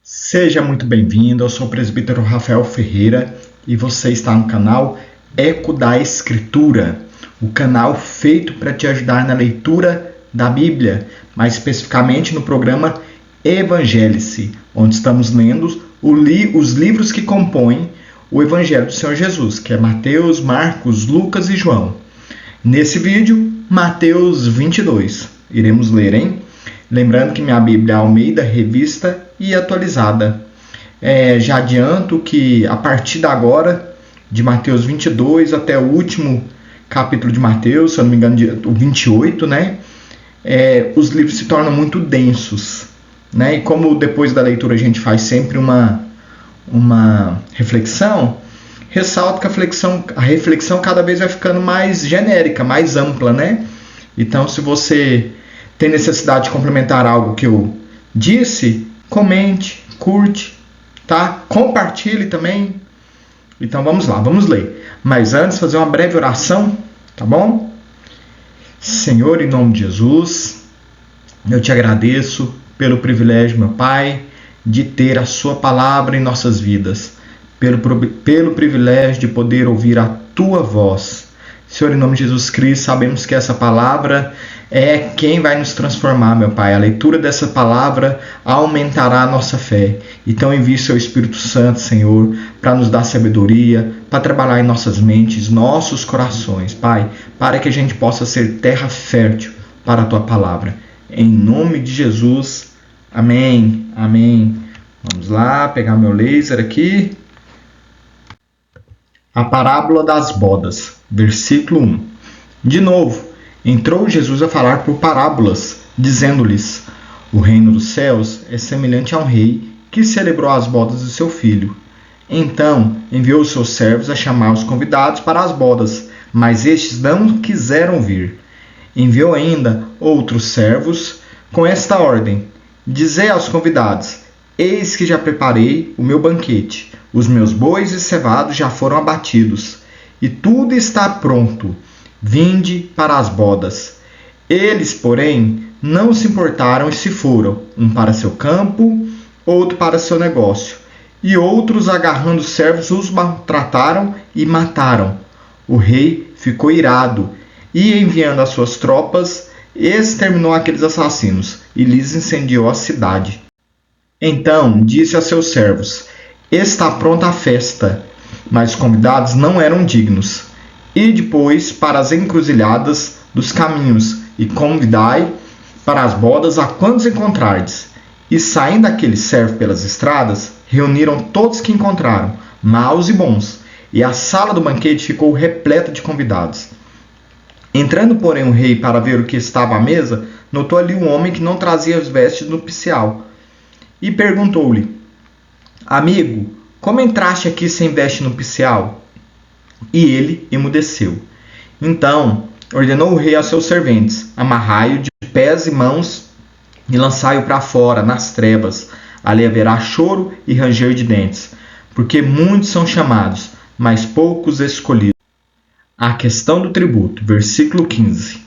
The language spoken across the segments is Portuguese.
Seja muito bem-vindo, eu sou o presbítero Rafael Ferreira e você está no canal Eco da Escritura, o canal feito para te ajudar na leitura da Bíblia, mais especificamente no programa Evangelize, onde estamos lendo os livros que compõem o Evangelho do Senhor Jesus, que é Mateus, Marcos, Lucas e João. Nesse vídeo, Mateus 22. Iremos ler, hein? Lembrando que minha Bíblia é Almeida, revista e atualizada. Já adianto que a partir de agora, de Mateus 22 até o último capítulo de Mateus, se eu não me engano, o 28, né? Os livros se tornam muito densos, né? E como depois da leitura a gente faz sempre uma reflexão, ressalto que a reflexão cada vez vai ficando mais genérica, mais ampla, né? Então, se você tem necessidade de complementar algo que eu disse, comente, curte, tá? Compartilhe também. Então vamos lá, vamos ler. Mas antes, fazer uma breve oração, tá bom? Senhor, em nome de Jesus, eu te agradeço pelo privilégio, meu Pai, de ter a sua palavra em nossas vidas, pelo privilégio de poder ouvir a tua voz. Senhor, em nome de Jesus Cristo, sabemos que essa palavra é quem vai nos transformar, meu Pai. A leitura dessa palavra aumentará a nossa fé. Então envie seu Espírito Santo, Senhor, para nos dar sabedoria, para trabalhar em nossas mentes, nossos corações, Pai, para que a gente possa ser terra fértil para a tua palavra. Em nome de Jesus, amém, amém. Vamos lá, pegar meu laser aqui. A parábola das bodas, versículo 1. De novo, entrou Jesus a falar por parábolas, dizendo-lhes: o reino dos céus é semelhante a um rei que celebrou as bodas de seu filho. Então enviou os seus servos a chamar os convidados para as bodas, mas estes não quiseram vir. Enviou ainda outros servos com esta ordem: dizei aos convidados: eis que já preparei o meu banquete, os meus bois e cevados já foram abatidos, e tudo está pronto. Vinde para as bodas. Eles, porém, não se importaram e se foram, um para seu campo, outro para seu negócio. E outros, agarrando os servos, os maltrataram e mataram. O rei ficou irado e, enviando as suas tropas, exterminou aqueles assassinos e lhes incendiou a cidade. Então disse a seus servos: está pronta a festa, mas os convidados não eram dignos. E depois para as encruzilhadas dos caminhos, e convidai para as bodas a quantos encontrardes. E saindo aqueles servos pelas estradas, reuniram todos que encontraram, maus e bons, e a sala do banquete ficou repleta de convidados. Entrando, porém, o rei para ver o que estava à mesa, notou ali um homem que não trazia as vestes nupcial, e perguntou-lhe: amigo, como entraste aqui sem veste nupcial? E ele emudeceu. Então ordenou o rei a seus serventes: amarrai-o de pés e mãos e lançai-o para fora, nas trevas. Ali haverá choro e ranger de dentes, porque muitos são chamados, mas poucos escolhidos. A questão do tributo, versículo 15.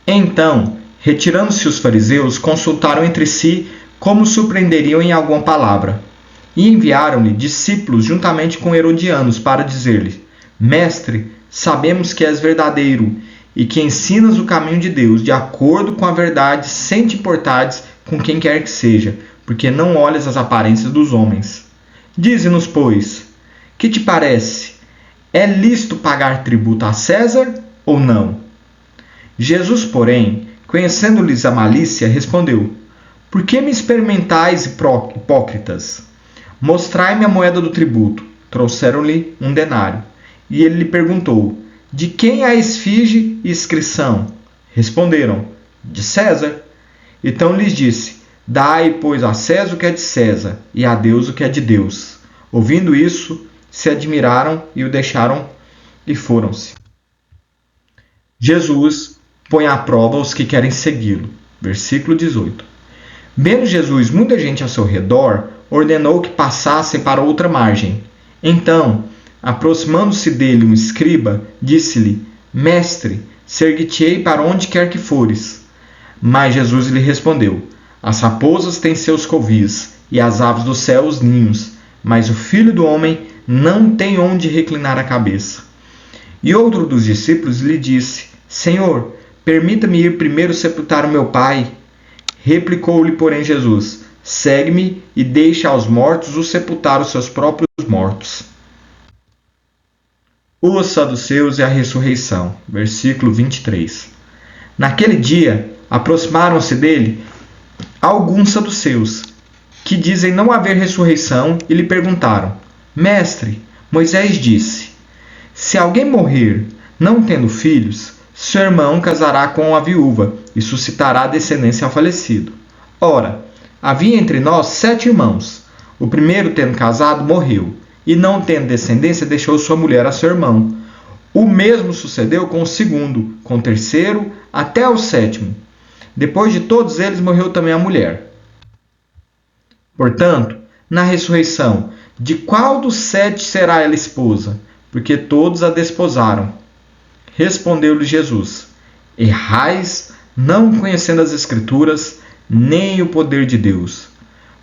Então, retirando-se os fariseus, consultaram entre si como surpreenderiam em alguma palavra. E enviaram-lhe discípulos juntamente com herodianos para dizer-lhe: Mestre, sabemos que és verdadeiro e que ensinas o caminho de Deus de acordo com a verdade, sem te importares com quem quer que seja, porque não olhas as aparências dos homens. Dize-nos, pois, que te parece? É lícito pagar tributo a César ou não? Jesus, porém, conhecendo-lhes a malícia, respondeu: Por que me experimentais, hipócritas? Mostrai-me a moeda do tributo. Trouxeram-lhe um denário. E ele lhe perguntou: de quem é a esfinge e inscrição? Responderam: de César. Então lhes disse: dai, pois, a César o que é de César, e a Deus o que é de Deus. Ouvindo isso, se admiraram e o deixaram e foram-se. Jesus põe à prova os que querem segui-lo. Versículo 18. Vendo Jesus muita gente ao seu redor, ordenou que passassem para outra margem. Então, aproximando-se dele um escriba, disse-lhe: Mestre, ser-te-ei para onde quer que fores. Mas Jesus lhe respondeu: As raposas têm seus covis, e as aves do céu os ninhos, mas o Filho do Homem não tem onde reclinar a cabeça. E outro dos discípulos lhe disse: Senhor, permita-me ir primeiro sepultar o meu pai. Replicou-lhe, porém, Jesus: segue-me e deixa aos mortos os sepultar os seus próprios mortos. Os saduceus e a ressurreição. Versículo 23. Naquele dia, aproximaram-se dele alguns saduceus, que dizem não haver ressurreição, e lhe perguntaram: Mestre, Moisés disse: se alguém morrer, não tendo filhos, seu irmão casará com a viúva e suscitará descendência ao falecido. Ora, havia entre nós 7 irmãos. O primeiro, tendo casado, morreu, e não tendo descendência, deixou sua mulher a seu irmão. O mesmo sucedeu com o segundo, com o terceiro, até o 7º. Depois de todos eles, morreu também a mulher. Portanto, na ressurreição, de qual dos 7 será ela esposa? Porque todos a desposaram. Respondeu-lhe Jesus: errais, não conhecendo as Escrituras, nem o poder de Deus.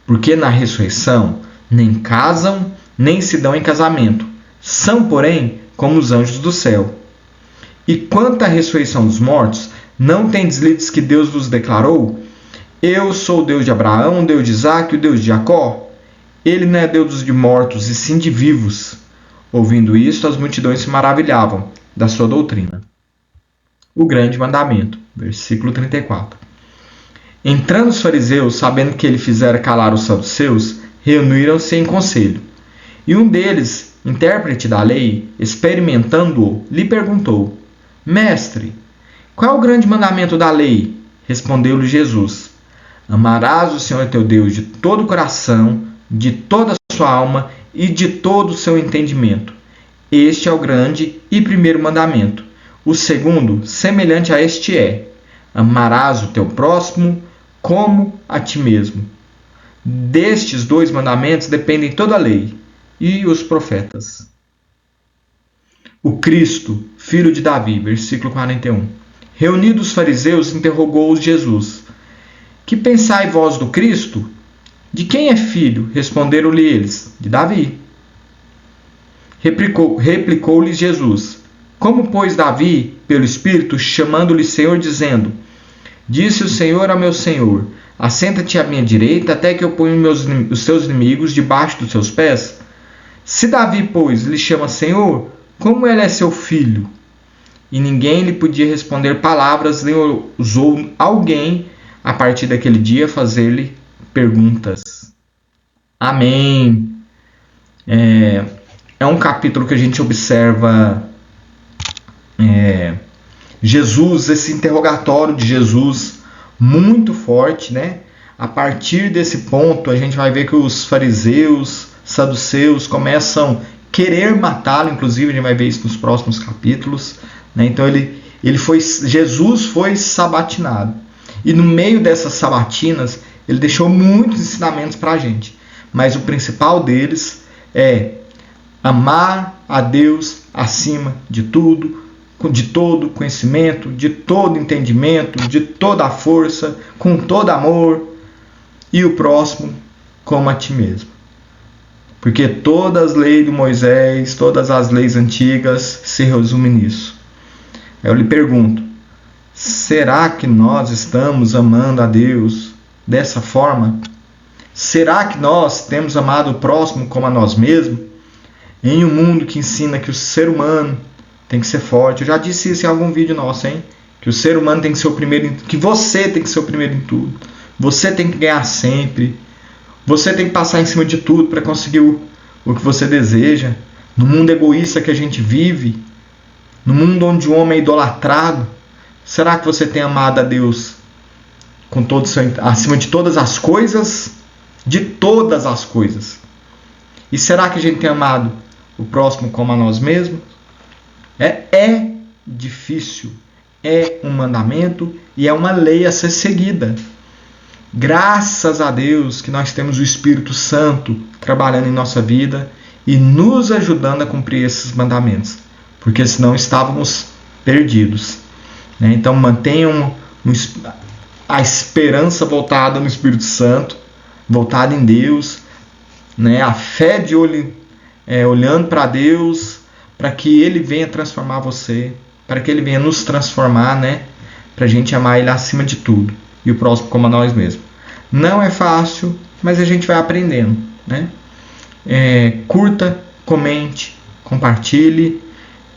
Porque na ressurreição nem casam, nem se dão em casamento. São, porém, como os anjos do céu. E quanto à ressurreição dos mortos, não tendes lido que Deus vos declarou: eu sou o Deus de Abraão, o Deus de Isaque, o Deus de Jacó? Ele não é Deus de mortos, e sim de vivos. Ouvindo isto, as multidões se maravilhavam da sua doutrina. O grande mandamento. Versículo 34. Entrando os fariseus, sabendo que ele fizera calar os saduceus, reuniram-se em conselho. E um deles, intérprete da lei, experimentando-o, lhe perguntou: Mestre, qual é o grande mandamento da lei? Respondeu-lhe Jesus: amarás o Senhor teu Deus de todo o coração, de toda a sua alma e de todo o seu entendimento. Este é o grande e primeiro mandamento. O segundo, semelhante a este é: amarás o teu próximo como a ti mesmo. Destes 2 mandamentos dependem toda a lei e os profetas. O Cristo, filho de Davi, versículo 41. Reunidos os fariseus, interrogou-os Jesus: que pensai vós do Cristo? De quem é filho? Responderam-lhe eles: de Davi. Replicou-lhes Jesus: como, pois, Davi, pelo Espírito, chamando-lhe Senhor, dizendo: disse o Senhor a meu Senhor: assenta-te à minha direita, até que eu ponha os seus inimigos debaixo dos seus pés? Se Davi, pois, lhe chama Senhor, como ele é seu filho? E ninguém lhe podia responder palavras, nem ousou alguém, a partir daquele dia, fazer-lhe perguntas. Amém. É um capítulo que a gente observa Jesus, esse interrogatório de Jesus muito forte, né? A partir desse ponto, a gente vai ver que os fariseus, saduceus começam a querer matá-lo, inclusive a gente vai ver isso nos próximos capítulos, né? Então Jesus foi sabatinado. E no meio dessas sabatinas, ele deixou muitos ensinamentos para a gente. Mas o principal deles é amar a Deus acima de tudo, de todo conhecimento, de todo entendimento, de toda a força, com todo amor, e o próximo como a ti mesmo. Porque todas as leis de Moisés, todas as leis antigas se resumem nisso. Eu lhe pergunto: será que nós estamos amando a Deus dessa forma? Será que nós temos amado o próximo como a nós mesmos? Em um mundo que ensina que o ser humano tem que ser forte. Eu já disse isso em algum vídeo nosso, hein? Que o ser humano tem que ser o primeiro, que você tem que ser o primeiro em tudo. Você tem que ganhar sempre. Você tem que passar em cima de tudo para conseguir o que você deseja. No mundo egoísta que a gente vive, no mundo onde o homem é idolatrado, será que você tem amado a Deus com todo acima de todas as coisas? De todas as coisas. E será que a gente tem amado o próximo como a nós mesmos? É difícil. É um mandamento e é uma lei a ser seguida. Graças a Deus que nós temos o Espírito Santo trabalhando em nossa vida e nos ajudando a cumprir esses mandamentos, porque senão estávamos perdidos, né? Então mantenham a esperança voltada no Espírito Santo, voltada em Deus, né? A fé de olhando para Deus, para que Ele venha transformar você, para que Ele venha nos transformar, né? Para a gente amar Ele acima de tudo e o próximo como a nós mesmos. Não é fácil, mas a gente vai aprendendo, né? Curta, comente, compartilhe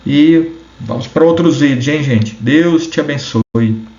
e vamos para outros vídeos, hein, gente? Deus te abençoe.